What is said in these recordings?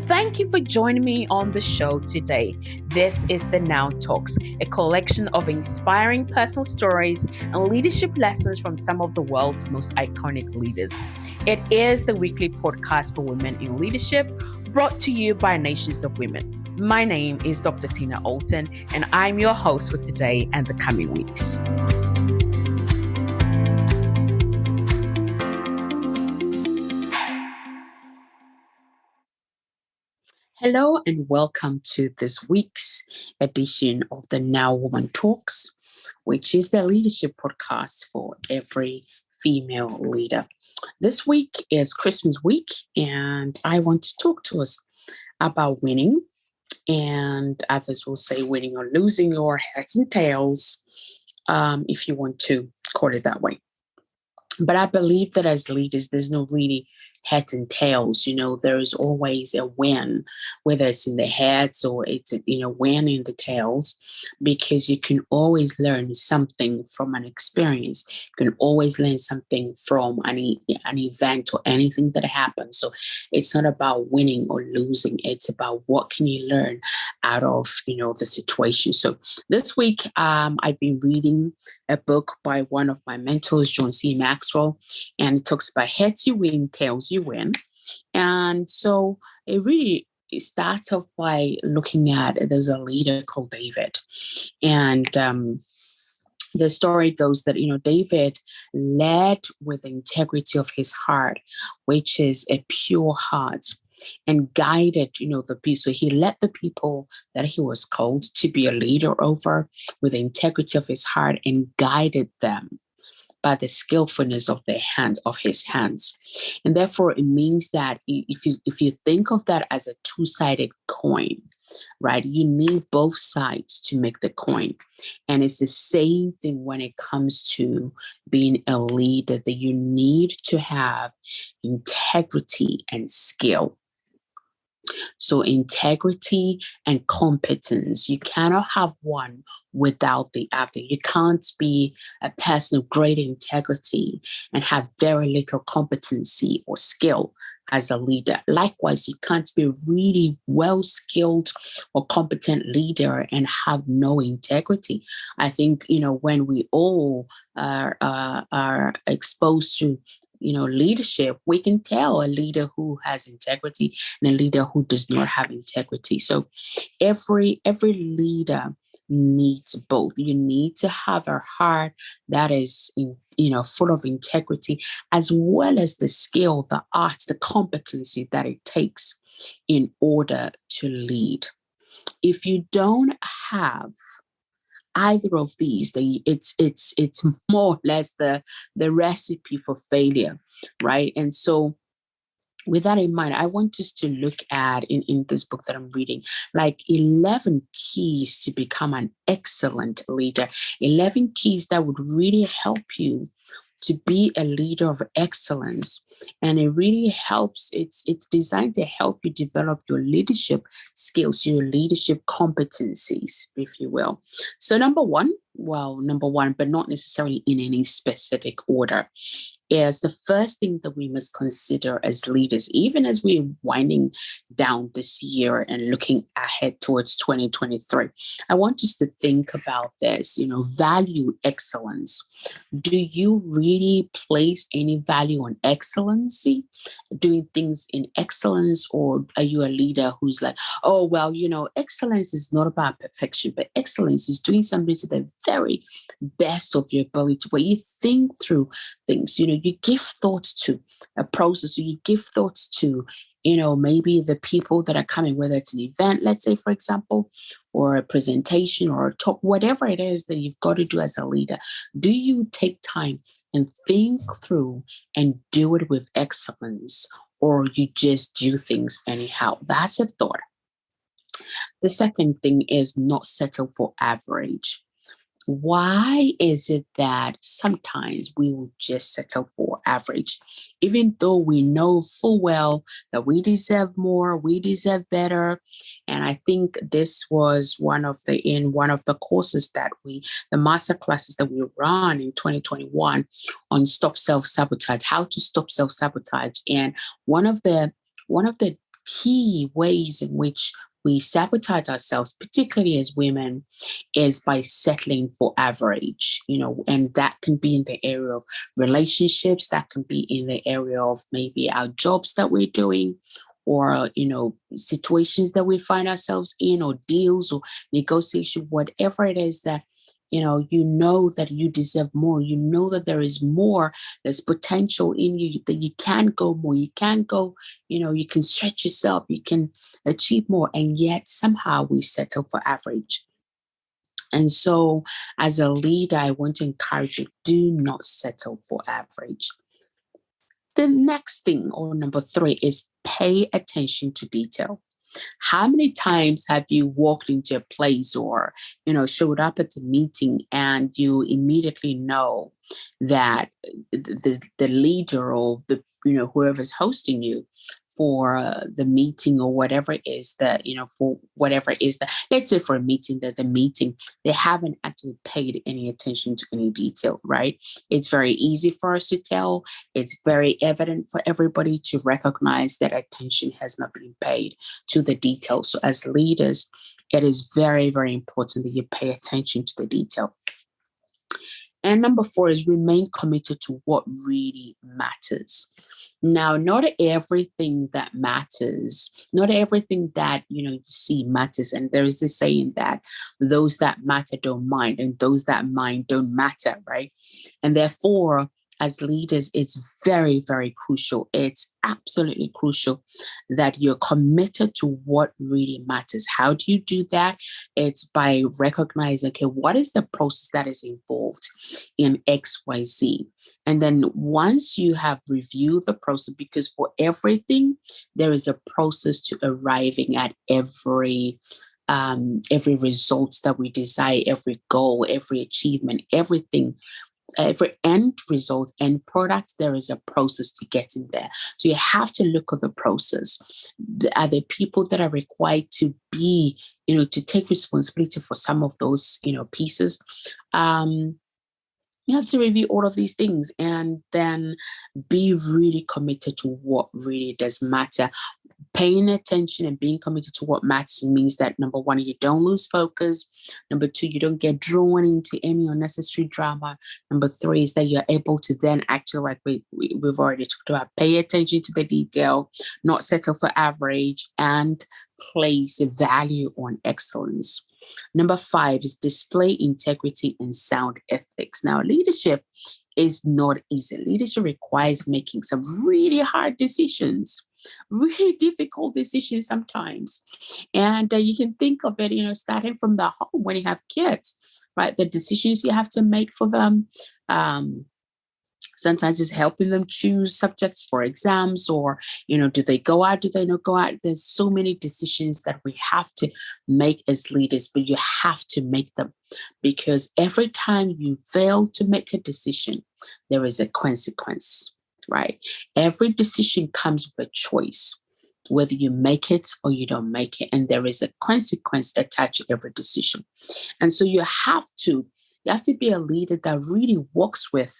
Thank you for joining me on the show today. This is the Now Talks, a collection of inspiring personal stories and leadership lessons from some of the world's most iconic leaders. It is the weekly podcast for women in leadership, brought to you by Nations of Women. My name is Dr. Tina Allton, and I'm your host for today and the coming weeks. Hello and welcome to this week's edition of the Now Woman Talks, which is the leadership podcast for every female leader. This week is Christmas week, and I want to talk to us about winning, and others will say winning or losing, or heads and tails, if you want to call it that way. But I believe that as leaders, there's no really heads and tails. There is always a win, whether it's in the heads or it's win in the tails, because you can always learn something from an experience. You can always learn something from an event or anything that happens. So it's not about winning or losing. It's about what can you learn out of the situation. So this week, I've been reading a book by one of my mentors, John C. Maxwell, and it talks about heads you win, tails you win. And so it starts off by looking at, there's a leader called David. And the story goes that, David led with the integrity of his heart, which is a pure heart, and guided, the people. So he led the people that he was called to be a leader over with the integrity of his heart, and guided them by the skillfulness of his hands. And therefore, it means that if you think of that as a two-sided coin, right? You need both sides to make the coin. And it's the same thing when it comes to being a leader, that you need to have integrity and skill. So integrity and competence, you cannot have one without the other. You can't be a person of great integrity and have very little competency or skill as a leader. Likewise, you can't be a really well-skilled or competent leader and have no integrity. I think, when we all are exposed to leadership, we can tell a leader who has integrity and a leader who does not have integrity. So every leader needs both. You need to have a heart that is full of integrity, as well as the skill, the art, the competency that it takes in order to lead. If you don't have either of these, it's more or less the recipe for failure, right? And so with that in mind, I want us to look at, in this book that I'm reading, like 11 keys to become an excellent leader, 11 keys that would really help you to be a leader of excellence. And it really helps. It's designed to help you develop your leadership skills, your leadership competencies, if you will. So number one, but not necessarily in any specific order, is the first thing that we must consider as leaders, even as we're winding down this year and looking ahead towards 2023. I want us to think about this, value excellence. Do you really place any value on excellency, doing things in excellence? Or are you a leader who's like, excellence is not about perfection, but excellence is doing something to the very best of your ability, where you think through things, you give thoughts to a process, you give thoughts to, maybe the people that are coming, whether it's an event, let's say, for example, or a presentation or a talk, whatever it is that you've got to do as a leader. Do you take time and think through and do it with excellence, or you just do things anyhow? That's a thought. The second thing is not settle for average. Why is it that sometimes we will just settle for average, even though we know full well that we deserve more, we deserve better? And I think this was one of the courses that the master classes that we run in 2021 on stop self-sabotage, how to stop self-sabotage. And one of the key ways in which we sabotage ourselves, particularly as women, is by settling for average, and that can be in the area of relationships, that can be in the area of maybe our jobs that we're doing, or, situations that we find ourselves in, or deals or negotiation, whatever it is that that you deserve more. You know that there is more. There's potential in you, that you can go more. You can go, you can stretch yourself. You can achieve more. And yet somehow we settle for average. And so as a leader, I want to encourage you, do not settle for average. The next thing, or number 3, is pay attention to detail. How many times have you walked into a place, or, showed up at a meeting, and you immediately know that the leader, or the, whoever's hosting you for the meeting, or whatever it is that, for whatever it is that, let's say for a meeting, that the meeting, they haven't actually paid any attention to any detail, right? It's very easy for us to tell. It's very evident for everybody to recognize that attention has not been paid to the details. So as leaders, it is very, very important that you pay attention to the detail. And number 4 is remain committed to what really matters. Now, not everything that matters, not everything that, you see matters. And there is this saying that those that matter don't mind, and those that mind don't matter, right? And therefore, as leaders, it's very, very crucial. It's absolutely crucial that you're committed to what really matters. How do you do that? It's by recognizing, okay, what is the process that is involved in XYZ? And then once you have reviewed the process, because for everything, there is a process to arriving at every result that we desire, every goal, every achievement, everything. Every end result, end product, there is a process to get in there. So you have to look at the process. Are there people that are required to be, to take responsibility for some of those, pieces? You have to review all of these things, and then be really committed to what really does matter. Paying attention and being committed to what matters means that, number 1, you don't lose focus. Number 2, you don't get drawn into any unnecessary drama. Number 3 is that you're able to then actually, like we've already talked about, pay attention to the detail, not settle for average, and place value on excellence. Number 5 is display integrity and sound ethics. Now, leadership is not easy. Leadership requires making some really hard decisions, really difficult decisions sometimes. And you can think of it, starting from the home when you have kids, right? The decisions you have to make for them. Sometimes it's helping them choose subjects for exams, or, do they go out? Do they not go out? There's so many decisions that we have to make as leaders, but you have to make them, because every time you fail to make a decision, there is a consequence, right? Every decision comes with a choice, whether you make it or you don't make it. And there is a consequence attached to every decision. And so you have to be a leader that really works with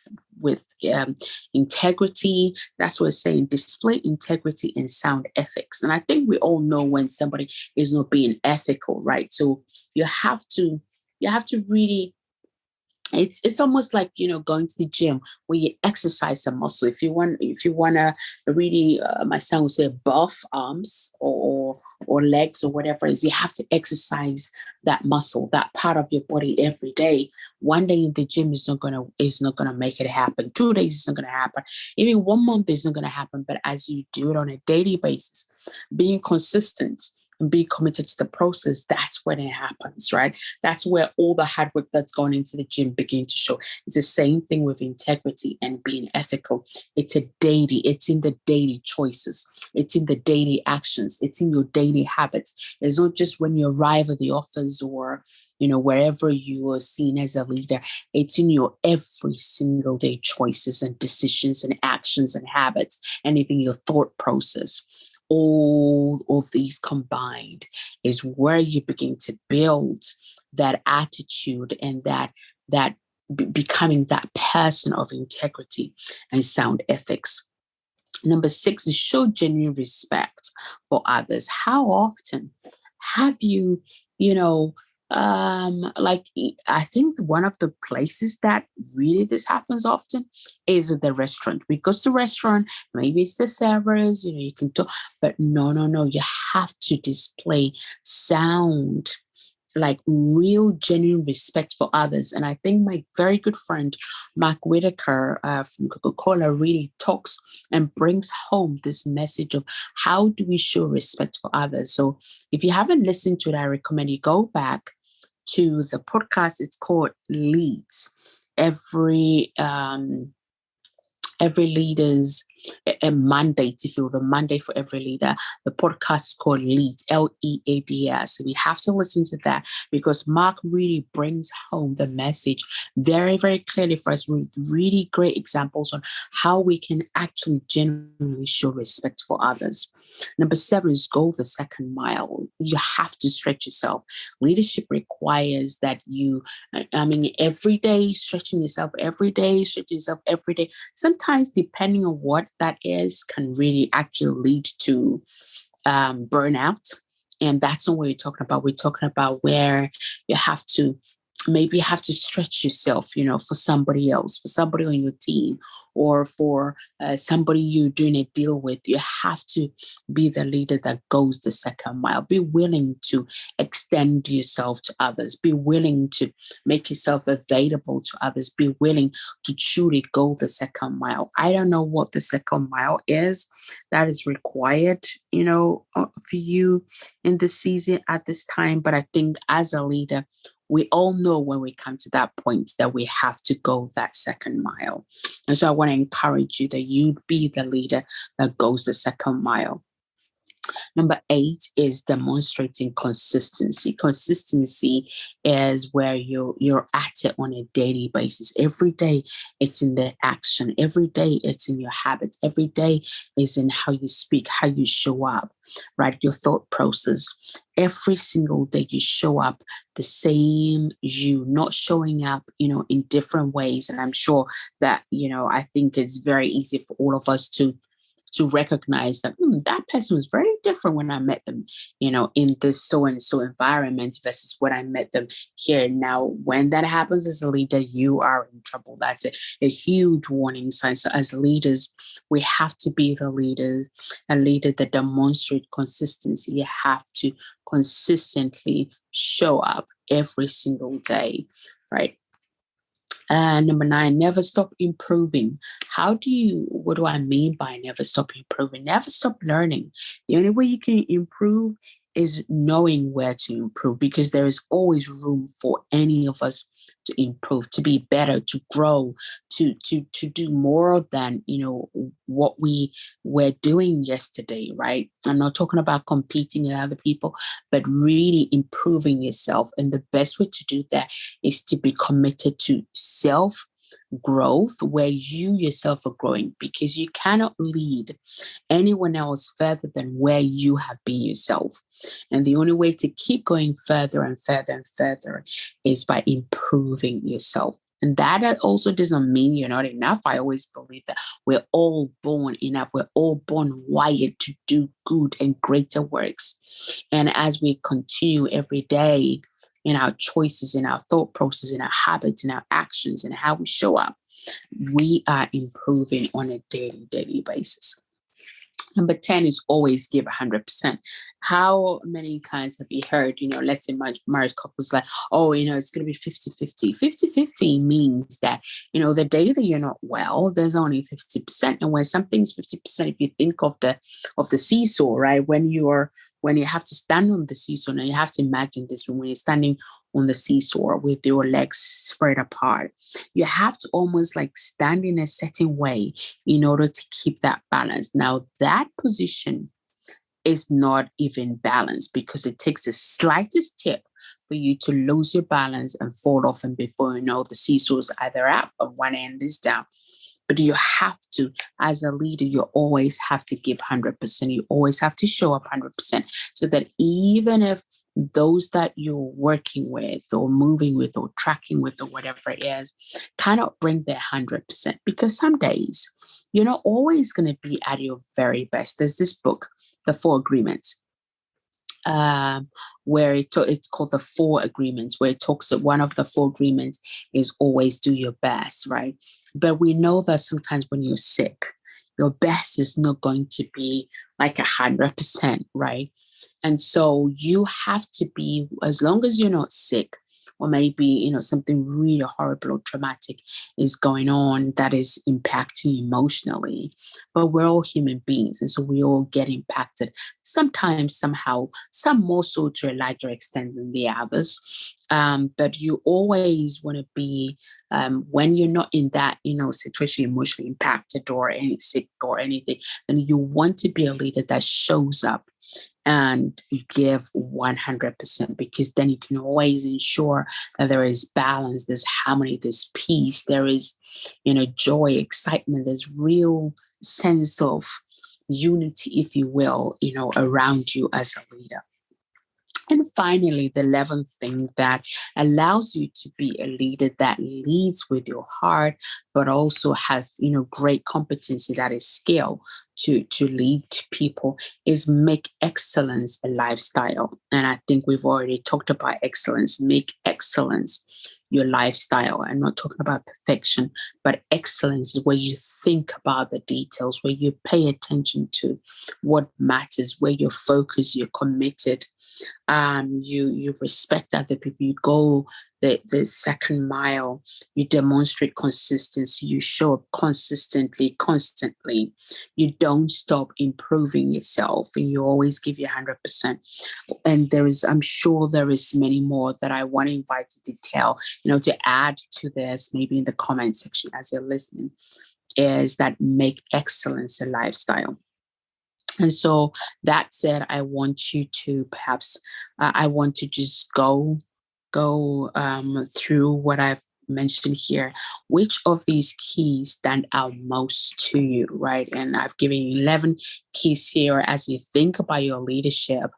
integrity. That's what it's saying, display integrity and sound ethics. And I think we all know when somebody is not being ethical, right? So you have to really, it's almost like, going to the gym where you exercise some muscle. If you want to really, my son would say, buff arms or legs or whatever it is, you have to exercise that muscle, that part of your body every day. One day in the gym is not gonna make it happen. 2 days is not gonna happen. Even 1 month is not gonna happen. But as you do it on a daily basis, being consistent and be committed to the process, that's when it happens, right? That's where all the hard work that's gone into the gym begin to show. It's the same thing with integrity and being ethical. It's in the daily choices. It's in the daily actions. It's in your daily habits. It's not just when you arrive at the office or, wherever you are seen as a leader. It's in your every single day choices and decisions and actions and habits, and even your thought process. All of these combined is where you begin to build that attitude and that becoming that person of integrity and sound ethics. Number 6 is show genuine respect for others. How often have you, you know, I think one of the places that really this happens often is at the restaurant. We go to the restaurant, maybe it's the servers, you can talk, but no, you have to display sound, like real genuine respect for others. And I think my very good friend Mark Whitaker from Coca-Cola really talks and brings home this message of how do we show respect for others. So if you haven't listened to it, I recommend you go back to the podcast. It's called Leads. Every leader's a mandate, if you will, the Monday for every leader. The podcast is called Leads, Leads. And you have to listen to that because Mark really brings home the message very, very clearly for us with really great examples on how we can actually genuinely show respect for others. Number 7 is go the second mile. You have to stretch yourself. Leadership requires that every day stretching yourself, every day stretching yourself, every day. Sometimes, depending on what that is, can really actually lead to burnout. And that's not what we're talking about. We're talking about where you have to maybe you have to stretch yourself, for somebody else, for somebody on your team, or for somebody you're doing a deal with. You have to be the leader that goes the second mile. Be willing to extend yourself to others. Be willing to make yourself available to others. Be willing to truly go the second mile. I don't know what the second mile is that is required, for you in this season at this time. But I think as a leader, we all know when we come to that point that we have to go that second mile. And so I want to encourage you that you be the leader that goes the second mile. Number 8 is demonstrating consistency. Consistency is where you're at it on a daily basis. Every day it's in the action. Every day it's in your habits. Every day is in how you speak, how you show up, right? Your thought process. Every single day you show up the same you, not showing up, in different ways. And I'm sure that, I think it's very easy for all of us to recognize that that person was very different when I met them, in this so and so environment versus when I met them here. Now, when that happens as a leader, you are in trouble. That's a huge warning sign. So as leaders, we have to be a leader that demonstrates consistency. You have to consistently show up every single day, right? Number 9, never stop improving. What do I mean by never stop improving? Never stop learning. The only way you can improve is knowing where to improve, because there is always room for any of us to improve, to be better, to grow, to do more than, what we were doing yesterday, right? I'm not talking about competing with other people, but really improving yourself. And the best way to do that is to be committed to self growth, where you yourself are growing, because you cannot lead anyone else further than where you have been yourself. And the only way to keep going further and further and further is by improving yourself. And that also doesn't mean you're not enough. I always believe that we're all born enough. We're all born wired to do good and greater works. And as we continue every day in our choices, in our thought process, in our habits, in our actions, and how we show up, we are improving on a daily basis. Number 10 is always give 100%. How many times have you heard, let's say marriage couples like, oh, it's going to be 50-50. 50-50 means that, the day that you're not well, there's only 50%. And when something's 50%, if you think of the seesaw, right? When you have to stand on the seesaw, and you have to imagine this when you're standing on the seesaw with your legs spread apart, you have to almost like stand in a certain way in order to keep that balance. Now, that position is not even balanced, because it takes the slightest tip for you to lose your balance and fall off. And before you know, the seesaw is either up or one end is down. But you have to, as a leader, you always have to give 100%. You always have to show up 100%, so that even if those that you're working with or moving with or tracking with or whatever it is cannot bring their 100%, because some days you're not always going to be at your very best. There's this book, The Four Agreements, where it's called The Four Agreements, where it talks that one of the four agreements is always do your best, right? But we know that sometimes when you're sick, your best is not going to be like 100%, right? And so you have to be, as long as you're not sick, or maybe, something really horrible or traumatic is going on that is impacting you emotionally. But we're all human beings. And so we all get impacted sometimes, somehow, some more so to a larger extent than the others. But you always want to be, when you're not in that, situation, emotionally impacted or any sick or anything, then you want to be a leader that shows up and give 100%, because then you can always ensure that there is balance, there's harmony, there's peace, there is, joy, excitement, there's real sense of unity, if you will, around you as a leader. And finally, the 11th thing that allows you to be a leader that leads with your heart, but also has, great competency, that is skill to lead people, is make excellence a lifestyle. And I think we've already talked about excellence. Make excellence your lifestyle. I'm not talking about perfection, but excellence is where you think about the details, where you pay attention to what matters, where you're focused, you're committed. You respect other people, you go the second mile, you demonstrate consistency, you show up consistently, constantly, you don't stop improving yourself, and you always give you 100%. And I'm sure there is many more that I want to invite to detail, to add to this, maybe in the comment section as you're listening, is that make excellence a lifestyle. And so that said, I want you to perhaps, I want to just go through what I've mentioned here. Which of these keys stand out most to you, right? And I've given you 11 keys here as you think about your leadership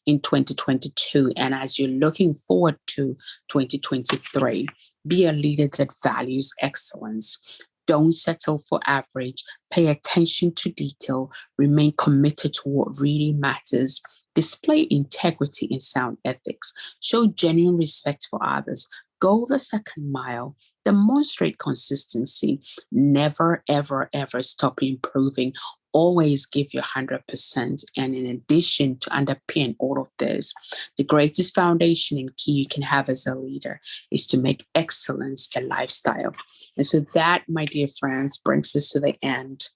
in 2022. And as you're looking forward to 2023, be a leader that values excellence. Don't settle for average. Pay attention to detail. Remain committed to what really matters. Display integrity and sound ethics. Show genuine respect for others. Go the second mile. Demonstrate consistency. Never, ever, ever stop improving. Always give your 100%. And in addition, to underpin all of this, the greatest foundation and key you can have as a leader is to make excellence a lifestyle. And so that, my dear friends, brings us to the end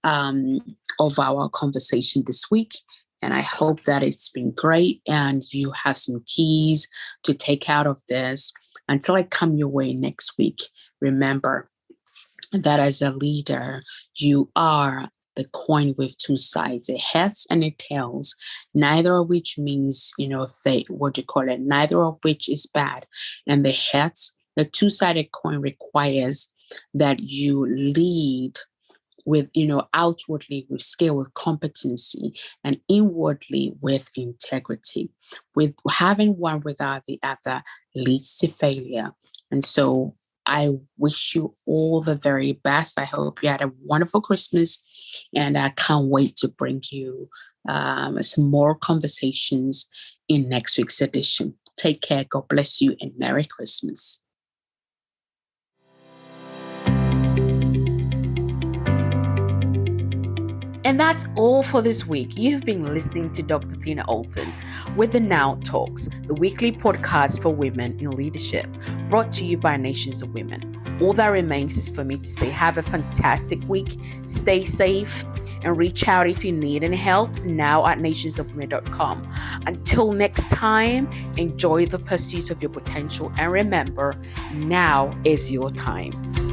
of our conversation this week. And I hope that it's been great and you have some keys to take out of this. Until I come your way next week, remember that as a leader, you are the coin with two sides, a heads and a tails, neither of which means, neither of which is bad. And the heads, the two-sided coin, requires that you lead with, outwardly with skill, with competency, and inwardly with integrity. With having one without the other leads to failure. And so I wish you all the very best. I hope you had a wonderful Christmas, and I can't wait to bring you some more conversations in next week's edition. Take care. God bless you, and Merry Christmas. And that's all for this week. You've been listening to Dr. Tina Allton with the Now Talks, the weekly podcast for women in leadership, brought to you by Nations of Women. All that remains is for me to say have a fantastic week, stay safe, and reach out if you need any help now at nationsofwomen.com. Until next time, enjoy the pursuit of your potential, and remember, now is your time.